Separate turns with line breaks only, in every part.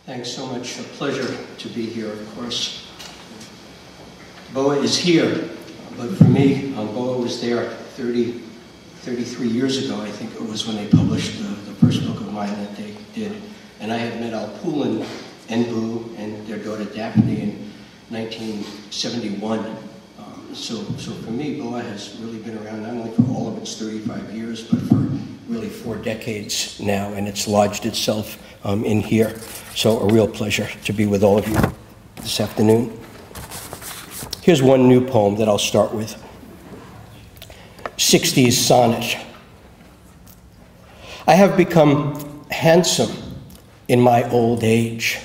Thanks so much. A pleasure to be here, of course. Boa is here, but for me, Boa was there 33 years ago, I think it was, when they published the first book of mine that they did. And I had met Al Poulin and Boo and their daughter Daphne in 1971. So for me, Boa has really been around not only for all of its 35 years, but for really 4 decades now, and it's lodged itself in here. So a real pleasure to be with all of you this afternoon. Here's one new poem that I'll start with. 60s Sonnet. I have become handsome in my old age.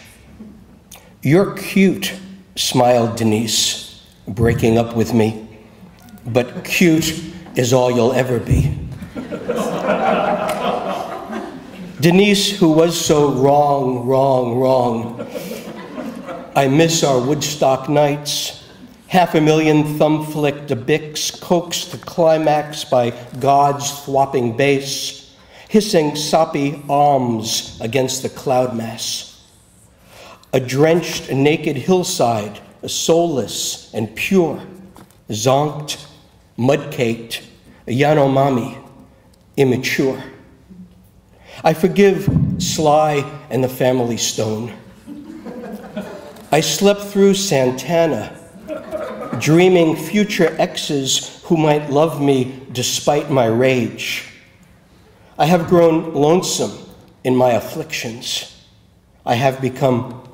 You're cute, smiled Denise, breaking up with me, but cute is all you'll ever be. Denise, who was so wrong, wrong, wrong. I miss our Woodstock nights. 500,000 thumb-flicked Bix coaxed to climax by God's thwopping bass, hissing soppy alms against the cloud mass. A drenched, naked hillside, soulless and pure, zonked, mud-caked, Yanomami, immature. I forgive Sly and the Family Stone. I slept through Santana, dreaming future exes who might love me despite my rage. I have grown lonesome in my afflictions. I have become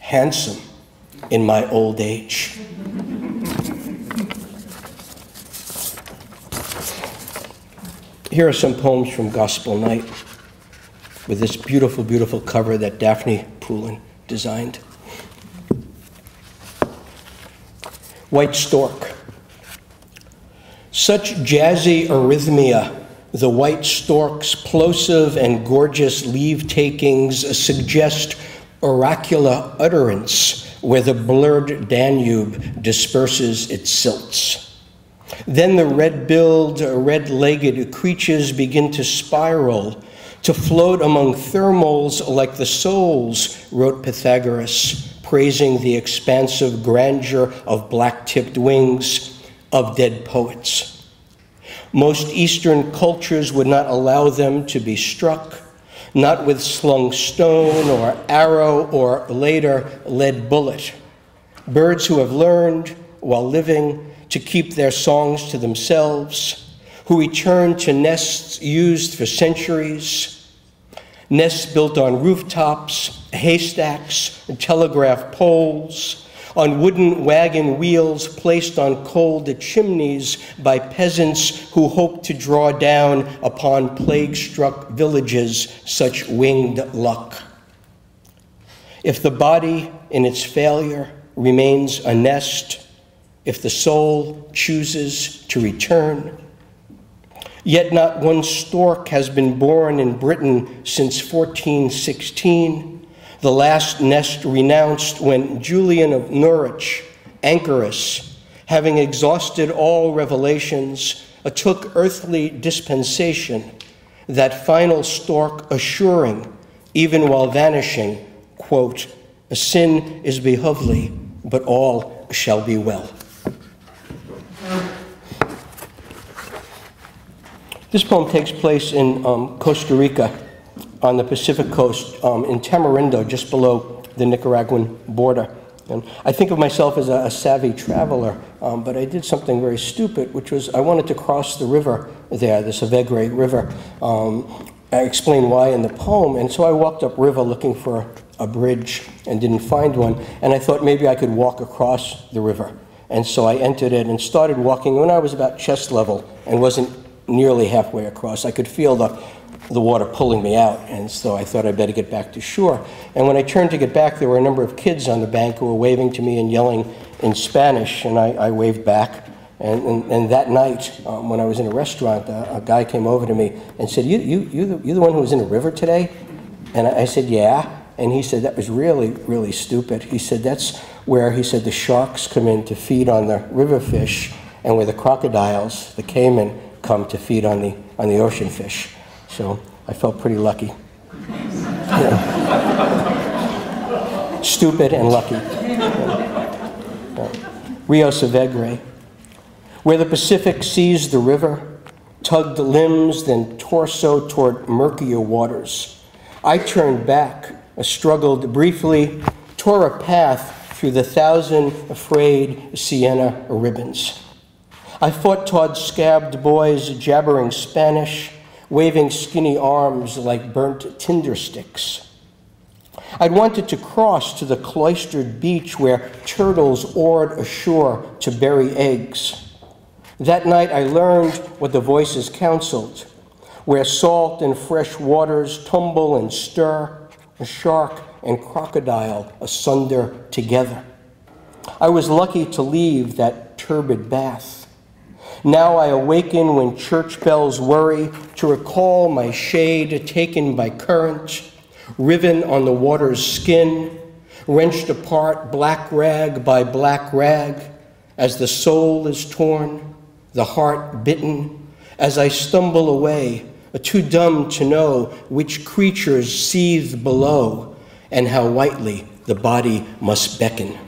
handsome in my old age. Here are some poems from Gospel Night with this beautiful, beautiful cover that Daphne Poulin designed. White Stork. Such jazzy arrhythmia, the white stork's plosive and gorgeous leave-takings suggest oracular utterance where the blurred Danube disperses its silts. Then the red-billed, red-legged creatures begin to spiral, to float among thermals like the souls, wrote Pythagoras, praising the expansive grandeur of black-tipped wings of dead poets. Most Eastern cultures would not allow them to be struck, not with slung stone or arrow or later lead bullet. Birds who have learned, while living, to keep their songs to themselves, who return to nests used for centuries, nests built on rooftops, haystacks, telegraph poles, on wooden wagon wheels placed on cold chimneys by peasants who hope to draw down upon plague-struck villages such winged luck. If the body in its failure remains a nest, if the soul chooses to return, yet not one stork has been born in Britain since 1416, the last nest renounced when Julian of Norwich, anchoress, having exhausted all revelations, took earthly dispensation, that final stork assuring, even while vanishing, quote, "A sin is behovely, but all shall be well." This poem takes place in Costa Rica on the Pacific coast, in Tamarindo, just below the Nicaraguan border. And I think of myself as a savvy traveler, but I did something very stupid, which was I wanted to cross the river there, the Savegre River. I explain why in the poem, and so I walked upriver looking for a bridge and didn't find one, and I thought maybe I could walk across the river. And so I entered it and started walking when I was about chest level and wasn't nearly halfway across. I could feel the water pulling me out, and so I thought I'd better get back to shore. And when I turned to get back, there were a number of kids on the bank who were waving to me and yelling in Spanish, and I waved back. And that night, when I was in a restaurant, a guy came over to me and said, you're the one who was in the river today? And I said, yeah. And he said, that was really, really stupid. He said, that's where, he said, the sharks come in to feed on the river fish, and where the crocodiles, the caiman, come to feed on the ocean fish. So I felt pretty lucky. Yeah. Stupid and lucky. Rio Savegre, where the Pacific seized the river, tugged limbs, then torso toward murkier waters. I turned back, struggled briefly, tore a path through the 1,000 afraid sienna ribbons. I fought toward scabbed boys jabbering Spanish, waving skinny arms like burnt tinder sticks. I'd wanted to cross to the cloistered beach where turtles oared ashore to bury eggs. That night I learned what the voices counseled, where salt and fresh waters tumble and stir, a shark and crocodile asunder together. I was lucky to leave that turbid bath. Now I awaken when church bells worry to recall my shade taken by current, riven on the water's skin, wrenched apart black rag by black rag, as the soul is torn, the heart bitten, as I stumble away, too dumb to know which creatures seethe below and how whitely the body must beckon.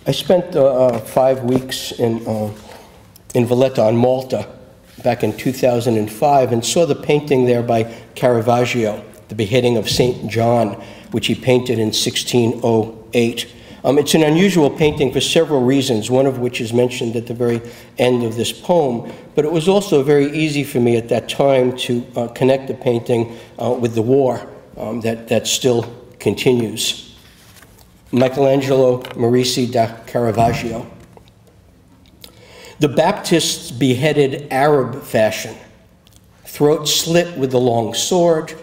I spent 5 weeks in Valletta on Malta back in 2005 and saw the painting there by Caravaggio, The Beheading of St. John, which he painted in 1608. It's an unusual painting for several reasons, one of which is mentioned at the very end of this poem, but it was also very easy for me at that time to connect the painting with the war that still continues. Michelangelo Merisi da Caravaggio. The Baptists beheaded Arab fashion, throat slit with the long sword,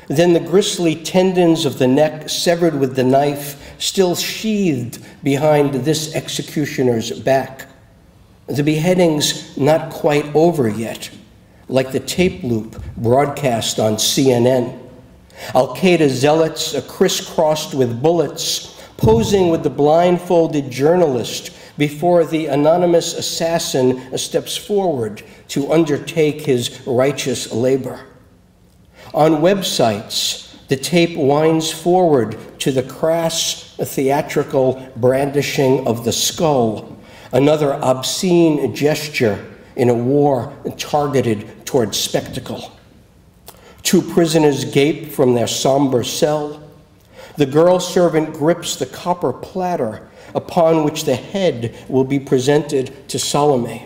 then the gristly tendons of the neck severed with the knife still sheathed behind this executioner's back. The beheading's not quite over yet, like the tape loop broadcast on CNN. Al-Qaeda zealots crisscrossed with bullets, posing with the blindfolded journalist before the anonymous assassin steps forward to undertake his righteous labor. On websites, the tape winds forward to the crass theatrical brandishing of the skull, another obscene gesture in a war targeted toward spectacle. 2 prisoners gape from their somber cell. The girl servant grips the copper platter upon which the head will be presented to Salome.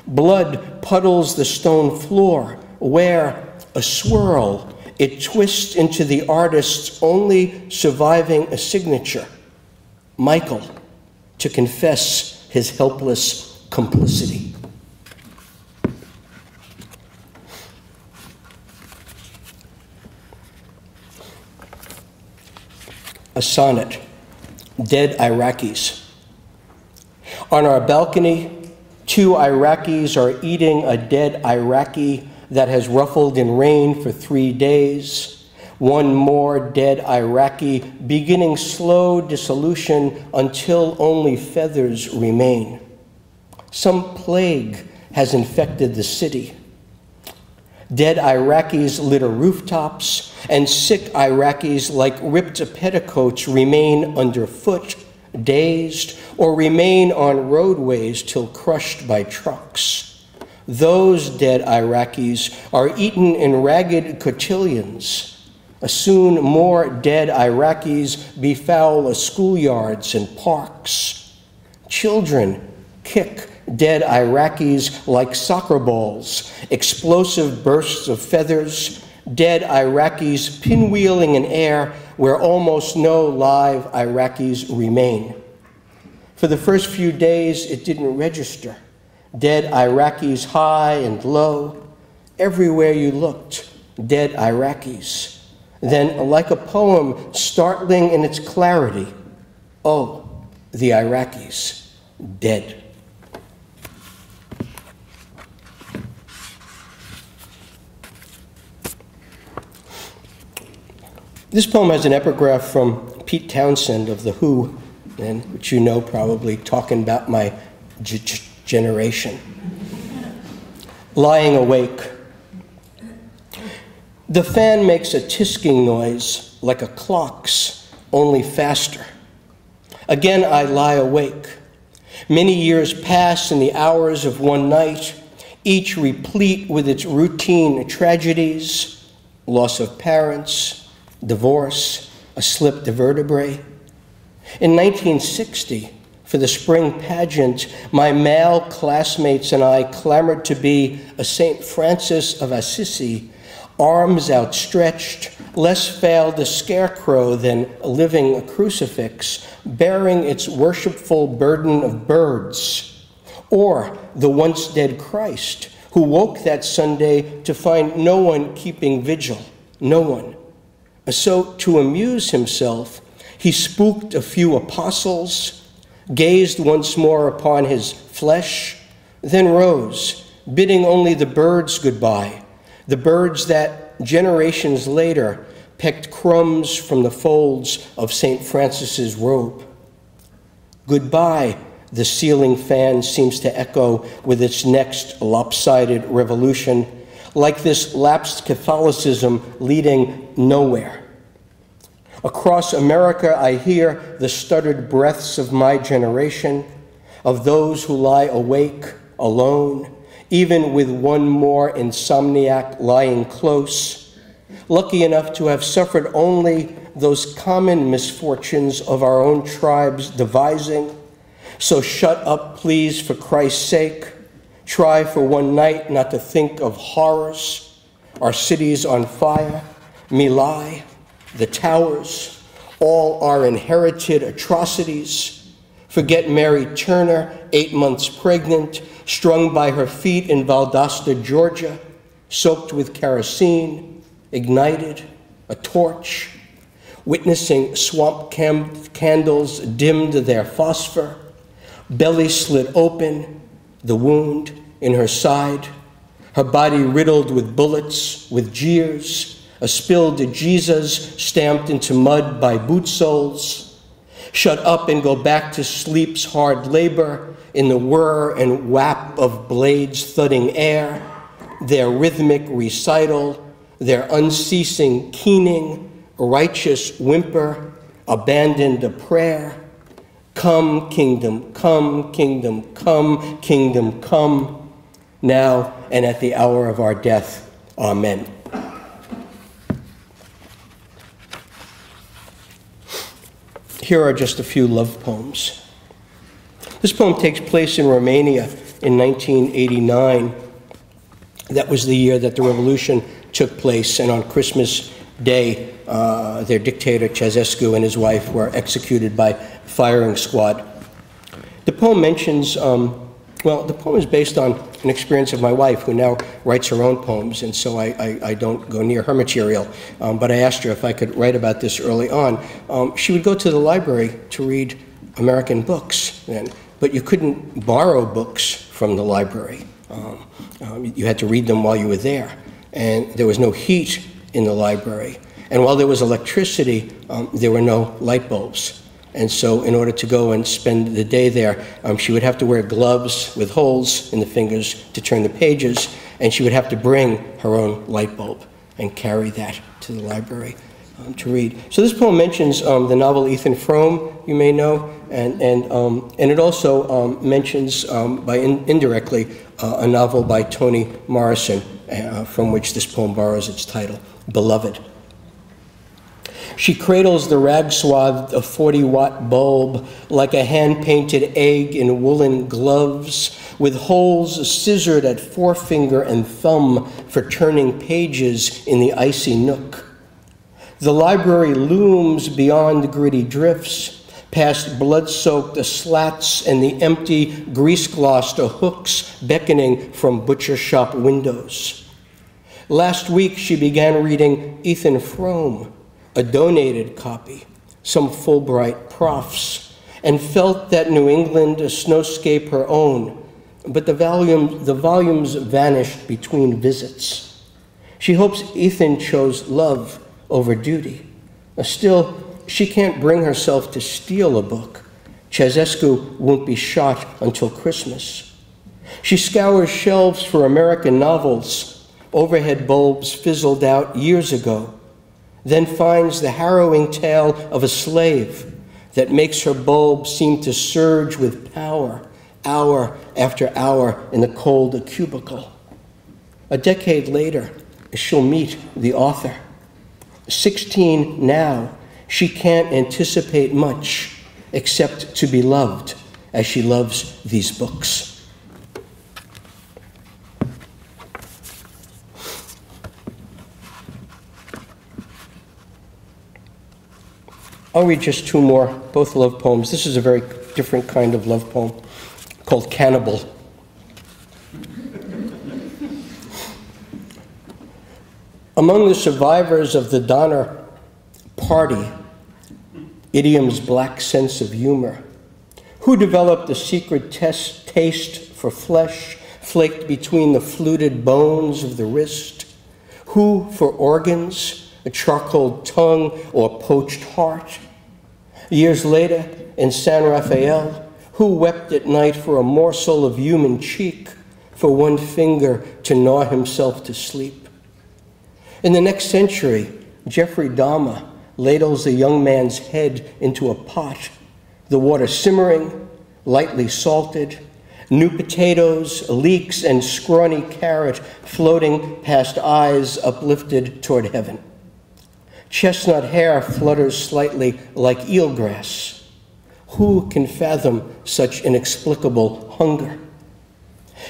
Blood puddles the stone floor where, a swirl, it twists into the artist's only surviving signature, Michael, to confess his helpless complicity. A sonnet, Dead Iraqis. On our balcony, 2 Iraqis are eating a dead Iraqi that has ruffled in rain for 3 days. 1 more dead Iraqi beginning slow dissolution until only feathers remain. Some plague has infected the city. Dead Iraqis litter rooftops, and sick Iraqis like ripped petticoats remain underfoot, dazed, or remain on roadways till crushed by trucks. Those dead Iraqis are eaten in ragged cotillions. Soon more dead Iraqis befoul schoolyards and parks. Children kick dead Iraqis like soccer balls, explosive bursts of feathers, dead Iraqis pinwheeling in air where almost no live Iraqis remain. For the first few days, it didn't register. Dead Iraqis high and low, everywhere you looked, dead Iraqis. Then, like a poem startling in its clarity, oh, the Iraqis, dead. This poem has an epigraph from Pete Townsend of The Who, and which you know probably, talking about my generation. Lying awake. The fan makes a tisking noise like a clock's, only faster. Again, I lie awake. Many years pass in the hours of one night, each replete with its routine tragedies, loss of parents, divorce, a slipped vertebrae. In 1960, for the spring pageant, my male classmates and I clamored to be a St. Francis of Assisi, arms outstretched, less veiled a scarecrow than living a crucifix, bearing its worshipful burden of birds, or the once dead Christ, who woke that Sunday to find no one keeping vigil, no one. So to amuse himself, he spooked a few apostles, gazed once more upon his flesh, then rose, bidding only the birds goodbye, the birds that generations later pecked crumbs from the folds of St. Francis's robe. Goodbye, the ceiling fan seems to echo with its next lopsided revolution, like this lapsed Catholicism leading nowhere. Across America, I hear the stuttered breaths of my generation, of those who lie awake, alone, even with one more insomniac lying close, lucky enough to have suffered only those common misfortunes of our own tribes devising. So shut up, please, for Christ's sake. Try for one night not to think of horrors, our cities on fire, My Lai, the towers, all our inherited atrocities. Forget Mary Turner, 8 months pregnant, strung by her feet in Valdosta, Georgia, soaked with kerosene, ignited, a torch, witnessing swamp candles dimmed their phosphor, belly slit open, the wound in her side, her body riddled with bullets, with jeers, a spilled Jesus stamped into mud by boot soles. Shut up and go back to sleep's hard labor in the whir and whap of blades thudding air, their rhythmic recital, their unceasing keening, righteous whimper, abandoned a prayer. Come, kingdom, come, kingdom, come, kingdom, come, now and at the hour of our death. Amen. Here are just a few love poems. This poem takes place in Romania in 1989. That was the year that the revolution took place, and on Christmas Day, their dictator, Ceausescu, and his wife were executed by firing squad. The poem mentions, well, the poem is based on an experience of my wife, who now writes her own poems, and so I don't go near her material. But I asked her if I could write about this early on. She would go to the library to read American books then, but you couldn't borrow books from the library. You had to read them while you were there, and there was no heat in the library. And while there was electricity, there were no light bulbs. And so in order to go and spend the day there, she would have to wear gloves with holes in the fingers to turn the pages, and she would have to bring her own light bulb and carry that to the library to read. So this poem mentions the novel Ethan Frome, you may know, and it also mentions, indirectly, a novel by Toni Morrison, from which this poem borrows its title, Beloved. She cradles the rag-swathed 40-watt bulb like a hand-painted egg in woolen gloves, with holes scissored at forefinger and thumb for turning pages in the icy nook. The library looms beyond gritty drifts, past blood-soaked slats and the empty, grease-glossed hooks beckoning from butcher shop windows. Last week, she began reading Ethan Frome, a donated copy, some Fulbright profs, and felt that New England a snowscape her own, but the volumes vanished between visits. She hopes Ethan chose love over duty. Still, she can't bring herself to steal a book. Ceausescu won't be shot until Christmas. She scours shelves for American novels, Overhead bulbs fizzled out years ago, then finds the harrowing tale of a slave that makes her bulb seem to surge with power, hour after hour in the cold cubicle. A decade later, she'll meet the author. 16 now, she can't anticipate much except to be loved as she loves these books. I'll read just two more, both love poems. This is a very different kind of love poem called Cannibal. Among the survivors of the Donner Party, idiom's black sense of humor, who developed a secret taste for flesh flaked between the fluted bones of the wrist, who for organs, a charcoal tongue or poached heart. Years later, in San Rafael, who wept at night for a morsel of human cheek, for one finger to gnaw himself to sleep. In the next century, Jeffrey Dahmer ladles a young man's head into a pot, the water simmering, lightly salted, new potatoes, leeks, and scrawny carrot floating past eyes uplifted toward heaven. Chestnut hair flutters slightly like eelgrass. Who can fathom such inexplicable hunger?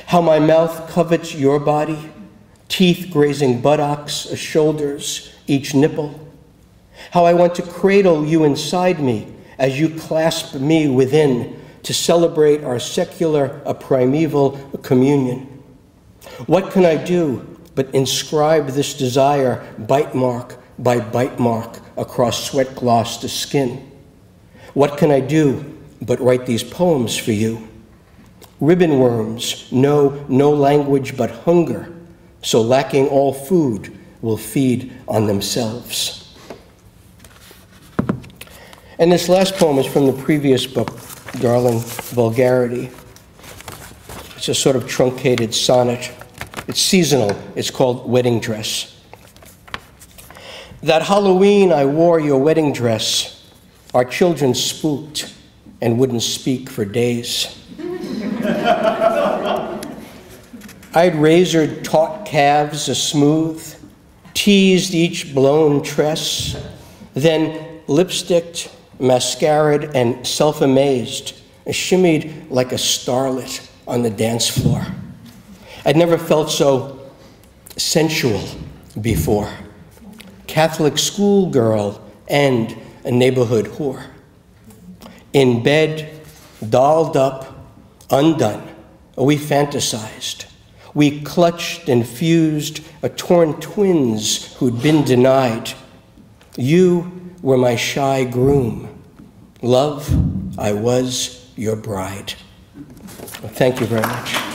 How my mouth covets your body, teeth grazing buttocks, shoulders, each nipple. How I want to cradle you inside me as you clasp me within to celebrate our secular, primeval communion. What can I do but inscribe this desire bite mark by bite mark across sweat-glossed skin? What can I do but write these poems for you? Ribbon worms know no language but hunger, so lacking all food will feed on themselves. And this last poem is from the previous book, Darling Vulgarity. It's a sort of truncated sonnet. It's seasonal. It's called Wedding Dress. That Halloween I wore your wedding dress. Our children spooked and wouldn't speak for days. I'd razored taut calves smooth, teased each blown tress, then lipsticked, mascaraed, and self-amazed, shimmied like a starlet on the dance floor. I'd never felt so sensual before. Catholic schoolgirl and a neighborhood whore. In bed, dolled up, undone, we fantasized. We clutched and fused torn twins who'd been denied. You were my shy groom. Love, I was your bride. Well, thank you very much.